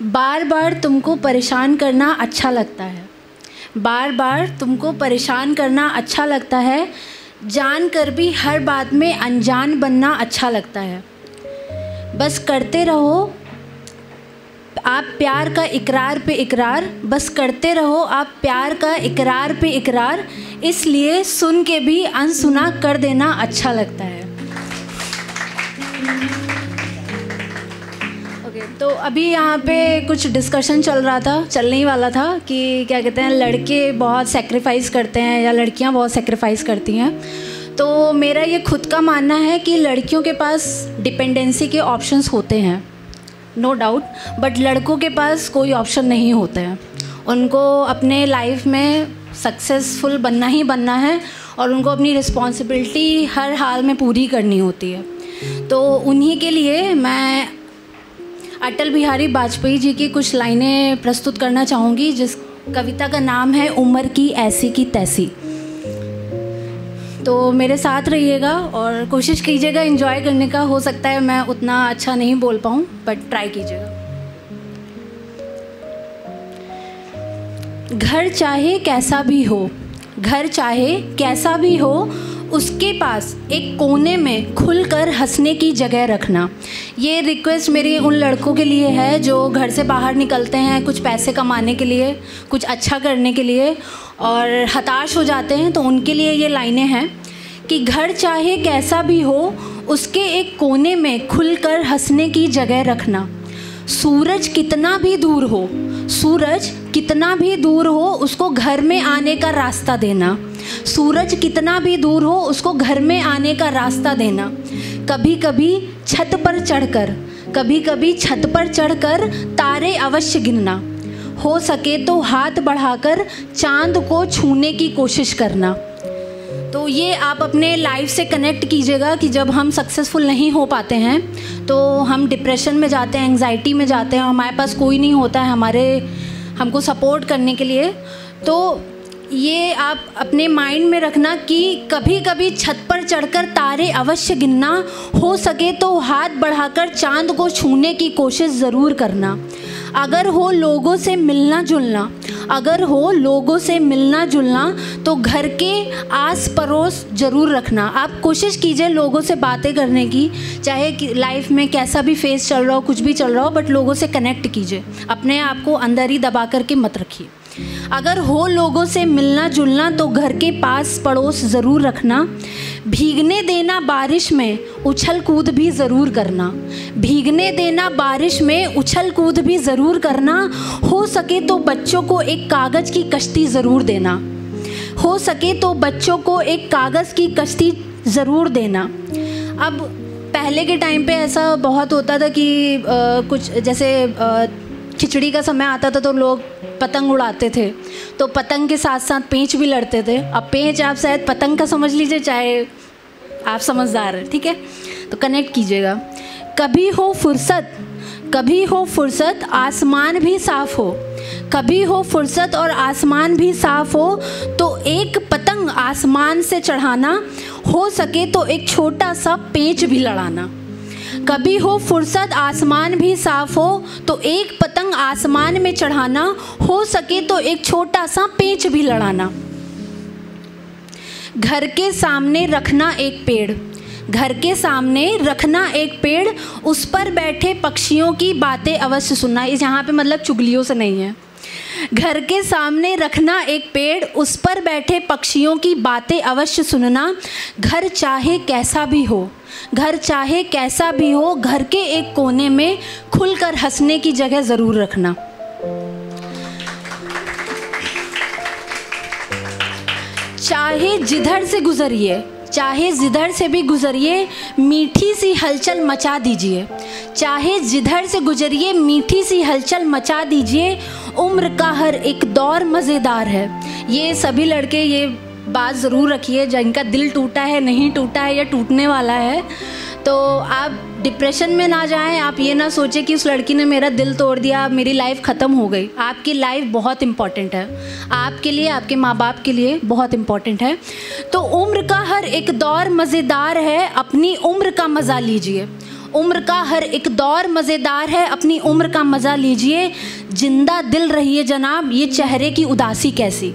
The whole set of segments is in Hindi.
बार बार तुमको परेशान करना अच्छा लगता है, बार बार तुमको परेशान करना अच्छा लगता है, जान कर भी हर बात में अनजान बनना अच्छा लगता है। बस करते रहो आप प्यार का इकरार पे इकरार, बस करते रहो आप प्यार का इकरार पे इकरार, इसलिए सुन के भी अनसुना कर देना अच्छा लगता है। तो अभी यहाँ पे कुछ डिस्कशन चलने ही वाला था कि क्या कहते हैं, लड़के बहुत सेक्रीफाइस करते हैं या लड़कियाँ बहुत सेक्रीफाइस करती हैं। तो मेरा ये खुद का मानना है कि लड़कियों के पास डिपेंडेंसी के ऑप्शंस होते हैं, नो डाउट, बट लड़कों के पास कोई ऑप्शन नहीं होते हैं। उनको अपने लाइफ में सक्सेसफुल बनना ही बनना है और उनको अपनी रिस्पॉन्सिबिलिटी हर हाल में पूरी करनी होती है। तो उन्हीं के लिए मैं अटल बिहारी वाजपेयी जी की कुछ लाइनें प्रस्तुत करना चाहूँगी, जिस कविता का नाम है उम्र की ऐसी की तैसी। तो मेरे साथ रहिएगा और कोशिश कीजिएगा एंजॉय करने का। हो सकता है मैं उतना अच्छा नहीं बोल पाऊँ, बट ट्राई कीजिएगा। घर चाहे कैसा भी हो, घर चाहे कैसा भी हो, उसके पास एक कोने में खुलकर हंसने की जगह रखना। ये रिक्वेस्ट मेरी उन लड़कों के लिए है जो घर से बाहर निकलते हैं कुछ पैसे कमाने के लिए, कुछ अच्छा करने के लिए, और हताश हो जाते हैं। तो उनके लिए ये लाइनें हैं कि घर चाहे कैसा भी हो, उसके एक कोने में खुलकर हंसने की जगह रखना। सूरज कितना भी दूर हो, सूरज कितना भी दूर हो, उसको घर में आने का रास्ता देना। सूरज कितना भी दूर हो, उसको घर में आने का रास्ता देना। कभी कभी छत पर चढ़कर, कभी कभी छत पर चढ़कर तारे अवश्य गिनना। हो सके तो हाथ बढ़ाकर चांद को छूने की कोशिश करना। तो ये आप अपने लाइफ से कनेक्ट कीजिएगा कि जब हम सक्सेसफुल नहीं हो पाते हैं तो हम डिप्रेशन में जाते हैं, एंग्जाइटी में जाते हैं, हमारे पास कोई नहीं होता है हमको सपोर्ट करने के लिए। तो ये आप अपने माइंड में रखना कि कभी कभी छत पर चढ़कर तारे अवश्य गिनना, हो सके तो हाथ बढ़ाकर चांद को छूने की कोशिश ज़रूर करना। अगर हो लोगों से मिलना जुलना, अगर हो लोगों से मिलना जुलना, तो घर के आस पड़ोस ज़रूर रखना। आप कोशिश कीजिए लोगों से बातें करने की, चाहे लाइफ में कैसा भी फेस चल रहा हो, कुछ भी चल रहा हो, बट लोगों से कनेक्ट कीजिए। अपने आप को अंदर ही दबा करके मत रखिए। अगर हो लोगों से मिलना जुलना, तो घर के पास पड़ोस ज़रूर रखना। भीगने देना बारिश में, उछल कूद भी ज़रूर करना। भीगने देना बारिश में, उछल कूद भी ज़रूर करना। हो सके तो बच्चों को एक कागज़ की कश्ती ज़रूर देना। हो सके तो बच्चों को एक कागज़ की कश्ती ज़रूर देना। अब पहले के टाइम पे ऐसा बहुत होता था कि कुछ जैसे खिचड़ी का समय आता था तो लोग पतंग उड़ाते थे, तो पतंग के साथ साथ पेंच भी लड़ते थे। अब पेंच आप शायद पतंग का समझ लीजिए, चाहे आप समझदार हैं, ठीक है, तो कनेक्ट कीजिएगा। कभी हो फुर्सत, कभी हो फुर्सत, आसमान भी साफ हो। कभी हो फुर्सत और आसमान भी साफ हो, तो एक पतंग आसमान से चढ़ाना। हो सके तो एक छोटा सा पेंच भी लड़ाना। कभी हो फुर्सत आसमान भी साफ हो, तो एक पतंग आसमान में चढ़ाना। हो सके तो एक छोटा सा पेंच भी लड़ाना। घर के सामने रखना एक पेड़, घर के सामने रखना एक पेड़, उस पर बैठे पक्षियों की बातें अवश्य सुनना। इस यहाँ पे मतलब चुगलियों से नहीं है। घर के सामने रखना एक पेड़, उस पर बैठे पक्षियों की बातें अवश्य सुनना। घर चाहे कैसा भी हो, घर चाहे कैसा भी हो, घर के एक कोने में खुलकर हंसने की जगह ज़रूर रखना। चाहे जिधर से गुजरिए, चाहे जिधर से भी गुजरिए, मीठी सी हलचल मचा दीजिए। चाहे जिधर से गुजरिए, मीठी सी हलचल मचा दीजिए। उम्र का हर एक दौर मज़ेदार है। ये सभी लड़के ये बात ज़रूर रखिए, जिनका दिल टूटा है, नहीं टूटा है या टूटने वाला है, तो आप डिप्रेशन में ना जाएं। आप ये ना सोचें कि उस लड़की ने मेरा दिल तोड़ दिया, मेरी लाइफ ख़त्म हो गई। आपकी लाइफ बहुत इम्पॉर्टेंट है, आपके लिए, आपके माँ बाप के लिए बहुत इम्पॉर्टेंट है। तो उम्र का हर एक दौर मज़ेदार है, अपनी उम्र का मज़ा लीजिए। उम्र का हर एक दौर मज़ेदार है, अपनी उम्र का मज़ा लीजिए, जिंदा दिल रहिए जनाब, ये चेहरे की उदासी कैसी।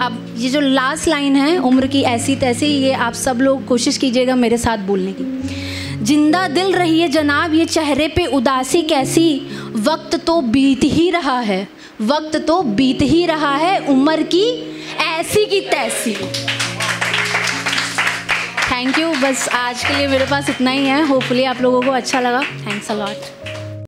अब ये जो लास्ट लाइन है, उम्र की ऐसी तैसी, ये आप सब लोग कोशिश कीजिएगा मेरे साथ बोलने की। जिंदा दिल रहिए जनाब, ये चेहरे पे उदासी कैसी, वक्त तो बीत ही रहा है, वक्त तो बीत ही रहा है, उम्र की ऐसी की तैसी। Thank you. बस आज के लिए मेरे पास इतना ही है। होपफुली आप लोगों को अच्छा लगा। Thanks a lot.